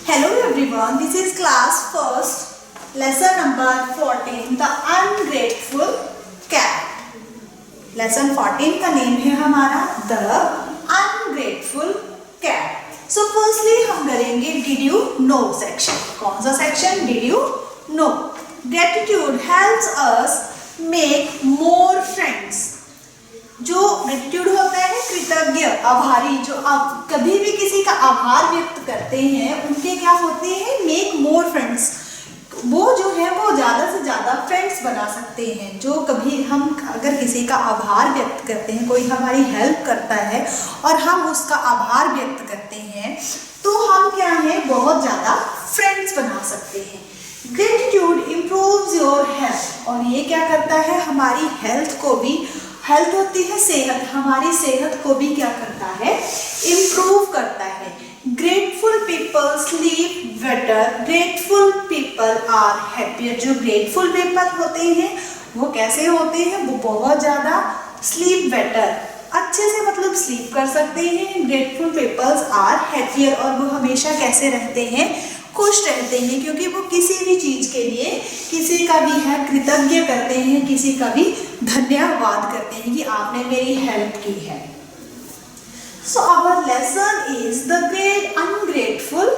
Hello everyone, this is class first, lesson number 14, the ungrateful cat. Lesson 14 का name है हमारा the ungrateful cat. So firstly हम करेंगे did you know section. कौन सा section? Did you know? Gratitude helps us make more friends. जो gratitude होता है कृतज्ञ आभारी, जो आप कभी भी किसी का आभार व्यक्त करते हैं उनके क्या होते हैं मेक मोर फ्रेंड्स. वो जो है वो ज़्यादा से ज़्यादा फ्रेंड्स बना सकते हैं. जो कभी हम अगर किसी का आभार व्यक्त करते हैं, कोई हमारी हेल्प करता है और हम उसका आभार व्यक्त करते हैं तो हम क्या है बहुत ज़्यादा फ्रेंड्स बना सकते हैं. ग्रेटिट्यूड इम्प्रूव्स योर हेल्थ, और ये क्या करता है हमारी हेल्थ को भी, हेल्थ होती है सेहत, हमारी सेहत को भी क्या करता है इम्प्रूव करता है. Grateful people sleep better, grateful people are happier. जो ग्रेटफुल पीपल होते हैं वो कैसे होते हैं, वो बहुत ज़्यादा स्लीप बेटर, अच्छे से मतलब स्लीप कर सकते हैं. ग्रेटफुल पीपल्स आर हैप्पियर, और वो हमेशा कैसे रहते हैं खुश रहते हैं, क्योंकि वो किसी भी चीज़ के लिए किसी का भी है कृतज्ञ करते हैं, किसी का भी धन्यवाद करते हैं कि आपने मेरी हेल्प की है. So our lesson is the great ungrateful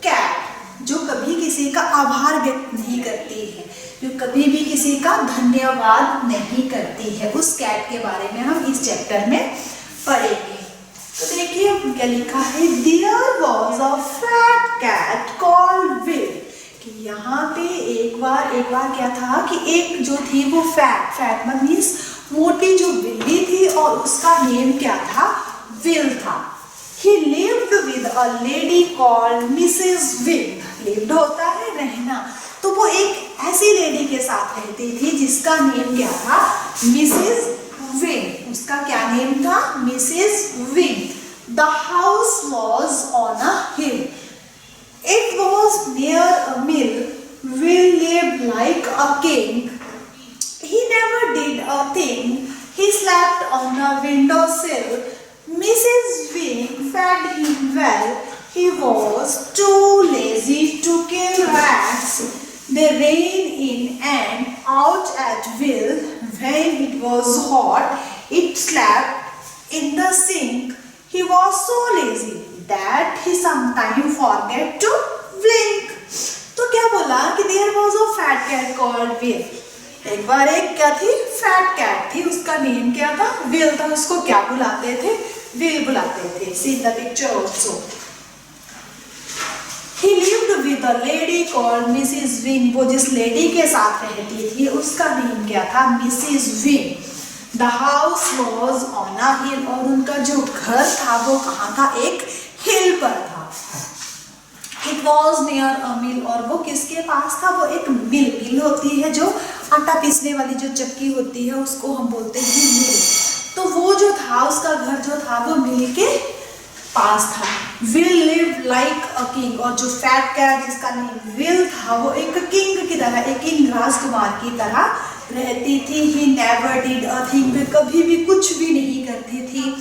cat. जो कभी किसी का आभार व्यक्त नहीं करती है, जो कभी भी किसी का धन्यवाद नहीं करती है, उस कैट के बारे में हम इस चैप्टर में पढ़ेंगे. तो देखिए क्या लिखा है, there was a fat cat called Will. कि यहाँ पे एक बार क्या था कि एक जो थी वो फैट मीन्स मोटी जो बिल्ली थी और उसका नेम क्या था विल था. ही lived with a lady called Mrs will. Lived होता है रहना, तो वो एक ऐसी लेडी के साथ रहती थी जिसका नेम क्या था मिसेस विल. उसका क्या नेम था Mrs will. The house was on a hill. It was near a mill. Will lived like a king. He never did a thing. He slept on a windowsill. Mrs. Wing fed him well. He was too lazy to kill rats. They ran in and out at will. When it was hot, it slept in the sink. He was so lazy that he sometimes forgot to blink. तो क्या बोला कि there was a fat cat called Will. एक बार एक क्या थी fat cat थी, उसका नेम क्या था विल था. उसको क्या बुलाते थे विल बुलाते थे. See the picture also. He lived with a lady called Mrs. Wing. वो जिस लेडी के साथ रहती थी उसका नेम क्या था Mrs wing. The house was on a hill. और उनका जो घर था वो कहाँ था एक हिल पर था. It was near a mill. और वो किसके पास था, वो एक मिल होती है जो आटा पीसने वाली जो चक्की होती है उसको हम बोलते हैं मिल. तो वो जो था उसका घर जो था वो मिल के पास था. Will lived like a king. और जो फैट कैट जिसका नेम विल था वो एक किंग की तरह, एक किंग राजकुमार की तरह रहती थी. He never did a thing. वे कभी भी कुछ भी नहीं करती थी.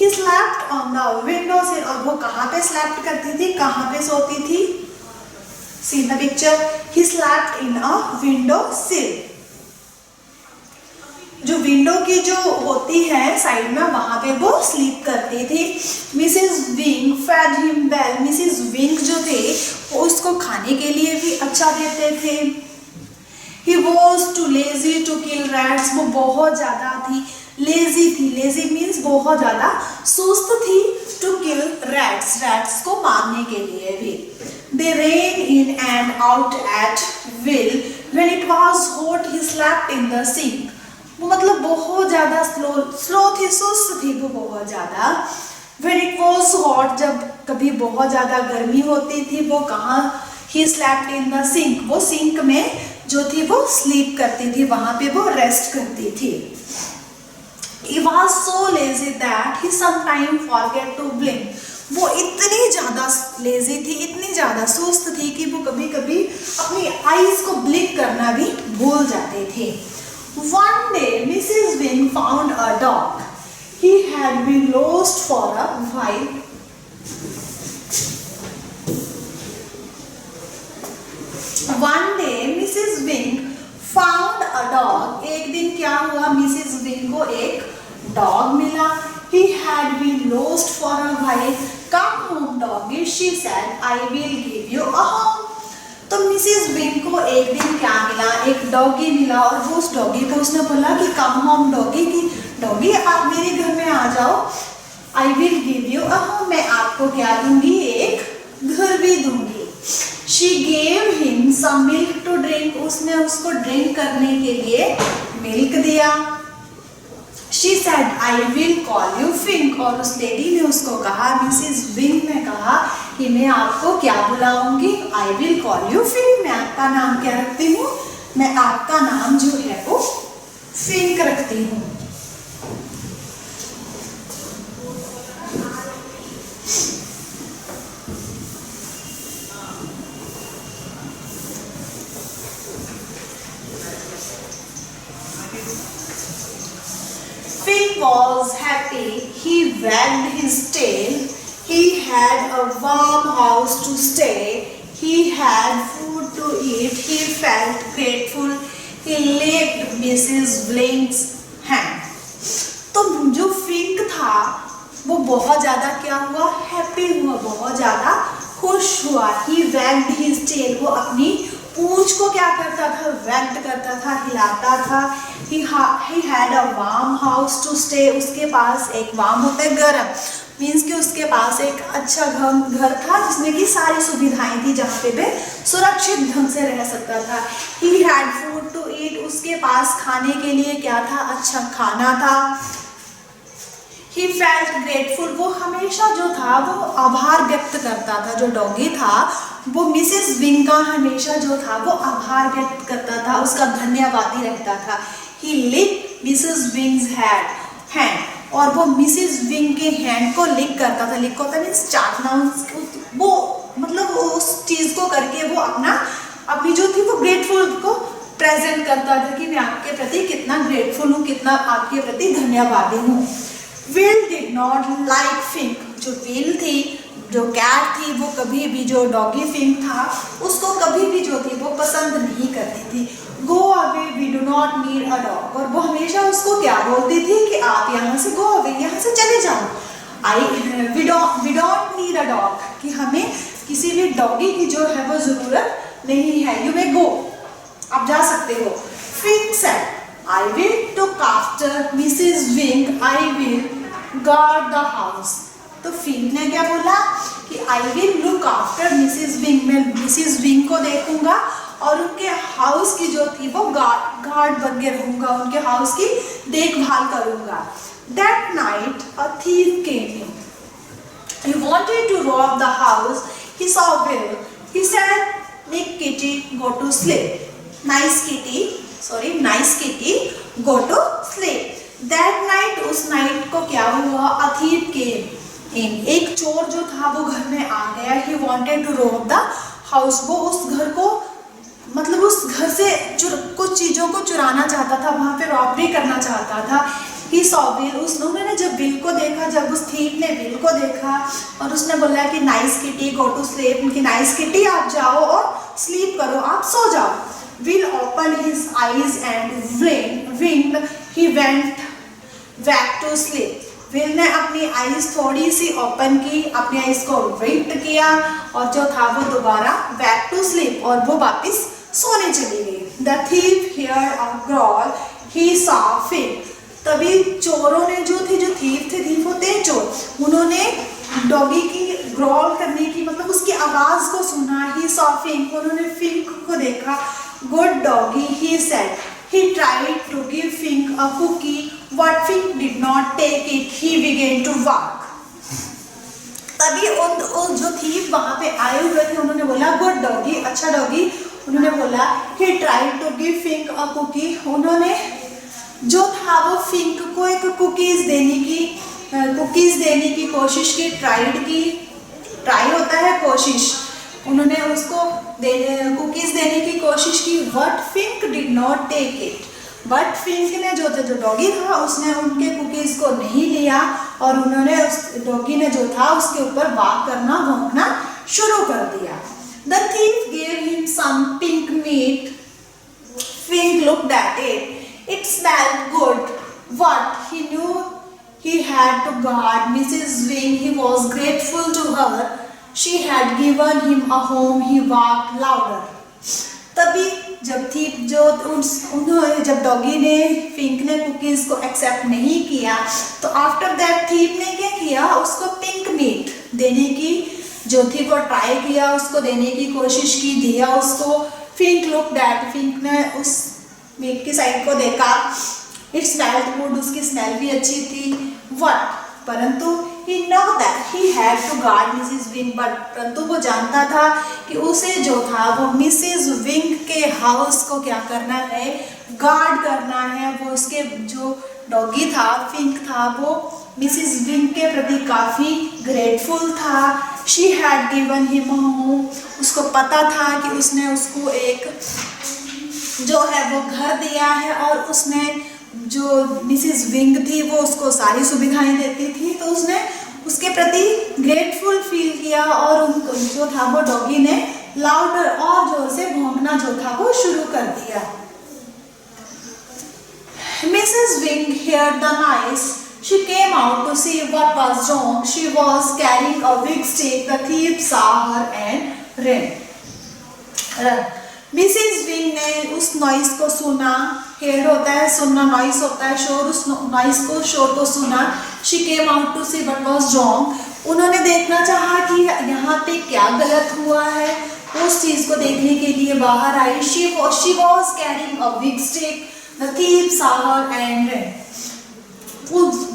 He slept on the windowsill. और वो कहाँ पे slept करती थी, कहाँ पे सोती थी. See the picture. He slept in a windowsill. जो विंडो की जो होती है साइड में वहां पे वो स्लीप करती थी. Mrs Wing fed him well. Mrs Wing जो थे वो उसको खाने के लिए भी अच्छा देते थे. He was too lazy to kill rats. वो बहुत ज़्यादा थी लेजी थी. लेजी मीन्स बहुत ज़्यादा सुस्त थी. टू किल रैट्स, रैट्स को मारने के लिए भी. They ran in and out at will. When it was hot, he slept in the sink. वो मतलब बहुत ज़्यादा स्लो थी, सुस्त थी वो बहुत ज़्यादा. When it was hot, जब कभी बहुत ज़्यादा गर्मी होती थी वो कहाँ he slept in the sink. वो सिंक में जो थी वो स्लीप करती थी, वहाँ पे वो रेस्ट करती थी. He was so lazy that he sometimes forget to blink. वो इतनी ज़्यादा लेजी थी, इतनी ज़्यादा सुस्त थी कि वो कभी कभी अपनी आईज को ब्लिंक करना भी भूल जाते थे. One day, Mrs. Wing found a dog. He had been lost for a while. One day Mrs wing found a dog. एक दिन क्या हुआ, मिसेस विंग को एक डॉग मिला। He had been lost for a while. Come home, doggy, she said. I will give you a home. तो Mrs wing को एक दिन क्या मिला, एक डॉगी मिला, और वो उस डॉगी को उसने बोला कि कम होम डॉगी, की डॉगी आप मेरे घर में आ जाओ। I will give you a home, मैं आपको क्या दूंगी, एक घर भी दूंगी। She gave him some milk to drink, उसने उसको ड्रिंक करने के लिए मिल्क दिया। She said, I will call you Fink, और उस लेडी ने उसको कहा, मिसेस विंग ने कहा कि मैं आपको क्या बुलाऊंगी, I will call you Fink, मैं आपका नाम क्या रखती हूँ, मैं आपका नाम जो है वो फिंक रखती हूँ। Fink was happy. He wagged his tail. He had a warm house to stay. He had food to eat. He felt grateful. He licked Mrs. Wing's hand. तो जो फिंक था वो बहुत ज़्यादा क्या हुआ, हैप्पी हुआ, बहुत ज़्यादा खुश हुआ। He wagged his tail, वो अपनी पूंछ को क्या करता था, वैग्ड करता था, हिलाता था। He had a warm house to stay, उसके पास एक वार्म होता है गर्म, मीन्स कि उसके पास एक अच्छा घर था जिसमें कि सारी सुविधाएं थी, जहाँ पे वे सुरक्षित ढंग से रह सकता था। He had food to eat, उसके पास खाने के लिए क्या था, अच्छा खाना था। He felt grateful, वो हमेशा जो था वो आभार व्यक्त करता था। जो डॉगी था वो मिसेस विंग का हमेशा जो था वो आभार व्यक्त करता था, उसका धन्यवादी रहता था। He licked Mrs. Wing's hand, और वो मिसेस विंग के हैंड को लिक करता था। लिक होता मीन्स चाटना, वो मतलब उस चीज को करके वो अपनी जो थी वो ग्रेटफुल को प्रेजेंट करता था कि मैं आपके प्रति कितना ग्रेटफुल हूँ, कितना आपके प्रति धन्यवादी हूँ। Will did not like Fink, जो विल थी, जो कैट थी, वो कभी भी, जो डॉगी फिंक था उसको कभी भी जो थी वो पसंद नहीं करती थी। Go away, we do not need a dog, और वो हमेशा उसको क्या बोलती थी कि आप यहाँ से go away, यहाँ से चले जाओ। We don't need a dog, कि हमें किसी भी डॉगी की जो है वो जरूरत नहीं है। You may go, आप जा सकते हो। Fink said, I will look after Mrs. Wing, I will guard the house. तो फिंक ने क्या बोला कि I will look after Mrs. Wing, मैं मिसेस विंग को देखूंगा और उनके हाउस की जो थी वो गार्ड बन के रहूंगा, उनके हाउस की देखभाल करूंगा। That night a thief came in. He wanted to rob the house. He saw Will. He said, "Make Kitty go to sleep." Nice kitty, go to sleep. That night, उस night को क्या हुआ, a thief came in. एक चोर जो था वो घर में आ गया। He wanted to rob the house. वो उस घर को मतलब उस घर से कुछ चीज़ों को चुराना चाहता था, वहाँ पे रॉबरी करना चाहता था। He saw Will. उन्होंने जब विल को देखा, जब उस थीफ ने विल को देखा और उसने बोला कि nice kitty go to sleep, कि नाइस किटी आप जाओ और स्लीप करो, आप सो जाओ। Will opened his eyes and winked. He went back to sleep. Will ने अपनी आईज थोड़ी सी ओपन की, अपनी आईज को विंक किया और जो था वो दोबारा बैक टू स्लीप, और वो वापस सोने चली गई। The thief heard a growl. He saw Fink. तभी चोरों ने जो थीफ होते हैं चोर, उन्होंने डॉगी की ग्रॉल करने की मतलब उसकी आवाज को सुना। He saw Fink. उन्होंने फिंक को देखा। Good doggy, he said. He tried to give Fink a cookie, but Fink did not take it. He began to bark. तभी उन जो थीफ वहाँ पे आए हुए थे उन्होंने बोला गुड डॉगी, अच्छा डॉगी। उन्होंने बोला he tried to give Fink a cookie. उन्होंने जो था वो फिंक को एक कुकीज देने की कोशिश की। ट्राई होता है कोशिश, उन्होंने उसको कुकीज देने की कोशिश की। But Fink did not take it, but Fink ने जो डॉगी था उसने उनके कुकीज को नहीं लिया और उन्होंने उस डॉगी ने जो था उसके ऊपर वाक करना, भौंकना शुरू कर दिया। The thief gave him some pink meat. Fink looked at it. It smelled good. What? He knew he had to guard Mrs. Wing. He was grateful to her. She had given him a home. He walked louder. तभी जब thief जब doggy ने Fink ने cookies को accept नहीं किया तो after that thief ने क्या किया, उसको पिंक मीट देने की जो थी वो ट्राई किया, उसको देने की कोशिश की, दिया उसको। फिंक लुक दैट, फिंक ने उस मीट की साइड को देखा। इट स्मेल्ड गुड, उसकी स्मेल भी अच्छी थी। व्हाट, परंतु he know that he had to guard Mrs. Wing, but परंतु वो जानता था कि उसे जो था वो मिसेस विंग के हाउस को क्या करना है, गार्ड करना है। वो उसके जो डॉगी था, फिंक था, वो मिसेस विंग के प्रति काफ़ी ग्रेटफुल था। She had given him a home, उसको पता था कि उसने उसको एक जो है वो घर दिया है और उसने जो मिसेस विंग थी वो उसको सारी सुविधाएं देती थी, तो उसने उसके प्रति ग्रेटफुल फील किया और उनको जो था वो डॉगी ने लाउडर और जोर से भौंकना जो था वो शुरू कर दिया। Mrs wing heard the noise. She came out to see what was wrong. She was carrying a big stick. The thief saw her and ran. Mrs Wing ने उस नॉइस को सुना। हेड होता है सुनना, नॉइस होता है शोर। उस नॉइस को, शोर को सुना। She came out to see what was wrong. उन्होंने देखना चाहा कि यहाँ पे क्या गलत हुआ है। उस चीज को देखने के लिए बाहर आई। She was carrying a big stick. The thief saw her and ran.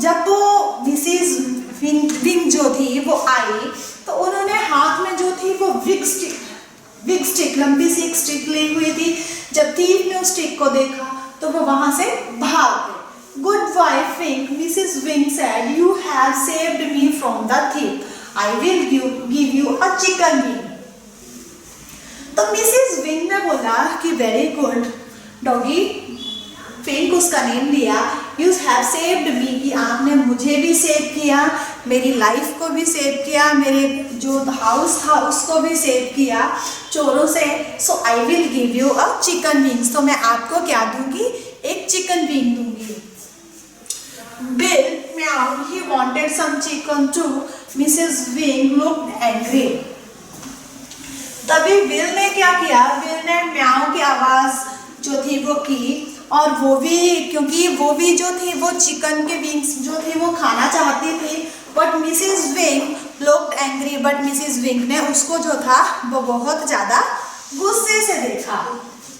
जब वो मिसेस विंग जो थी वो आई तो उन्होंने हाथ में जो थी वो बिग स्टिक, लंबी सी एक स्टिक ली हुई थी। जब थीफ ने उस स्टिक को देखा तो वो वहां से भाग गए। Good bye Fink, Mrs Wing said, you have saved me from the thief. I will give you a chicken wing. तो मिसेस विंग ने बोला कि वेरी गुड डॉगी, फिंक उसका नेम लिया, यू हैव सेव्ड मी, कि आपने मुझे भी सेव किया, मेरी लाइफ को भी सेव किया, मेरे जो हाउस था उसको भी सेव किया चोरों से। So I will give you a chicken wings, तो मैं आपको क्या दूंगी, एक चिकन विंग दूंगी। Bill meow, he wanted some chicken too. Mrs Wing looked angry. तभी बिल ने क्या किया, बिल ने म्याऊ की आवाज जो थी वो की और वो भी, क्योंकि वो भी जो थी वो चिकन के विंग्स जो थी वो खाना चाहती थी। But Mrs Wing looked angry, but Mrs Wing ने उसको जो था वो बहुत ज़्यादा गुस्से से देखा।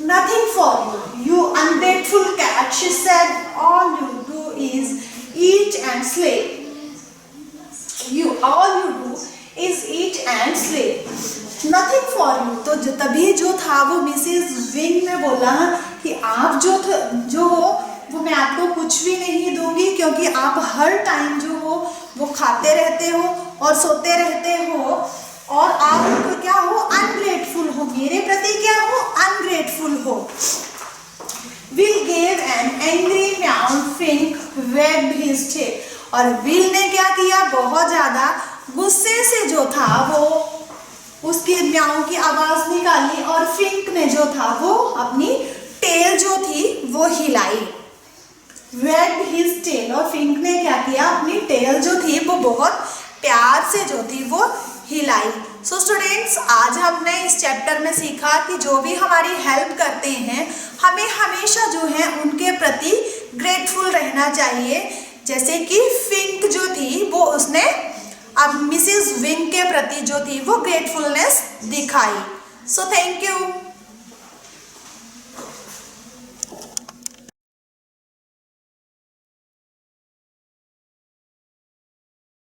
Nothing for you, you ungrateful cat, she said, all you do is eat and sleep. All you do is eat and sleep. Nothing for you. तो तभी जो था वो मिसेस विंग ने बोला कि आप जो हो वो मैं आपको कुछ भी नहीं दूंगी, क्योंकि आप हर टाइम जो हो वो खाते रहते हो और सोते रहते हो और आप क्या हो, अनग्रेटफुल हो, मेरे प्रति क्या हो, अनग्रेटफुल हो। Will gave an angry meow. Fink wagged his tail. और विल ने क्या किया, बहुत ज्यादा गुस्से से जो था वो उसकी म्याऊ की आवाज निकाली और फिंक ने जो था वो अपनी टेल जो थी वो हिलाई। वैग्ड हिज टेल, और फिंक ने क्या किया, अपनी टेल जो थी वो बहुत प्यार से जो थी वो हिलाई। सो स्टूडेंट्स, आज हमने इस चैप्टर में सीखा कि जो भी हमारी हेल्प करते हैं हमें हमेशा जो है उनके प्रति ग्रेटफुल रहना चाहिए। जैसे कि फिंक जो थी वो उसने अब मिसेस विंग के प्रति जो थी वो ग्रेटफुलनेस दिखाई। So thank you.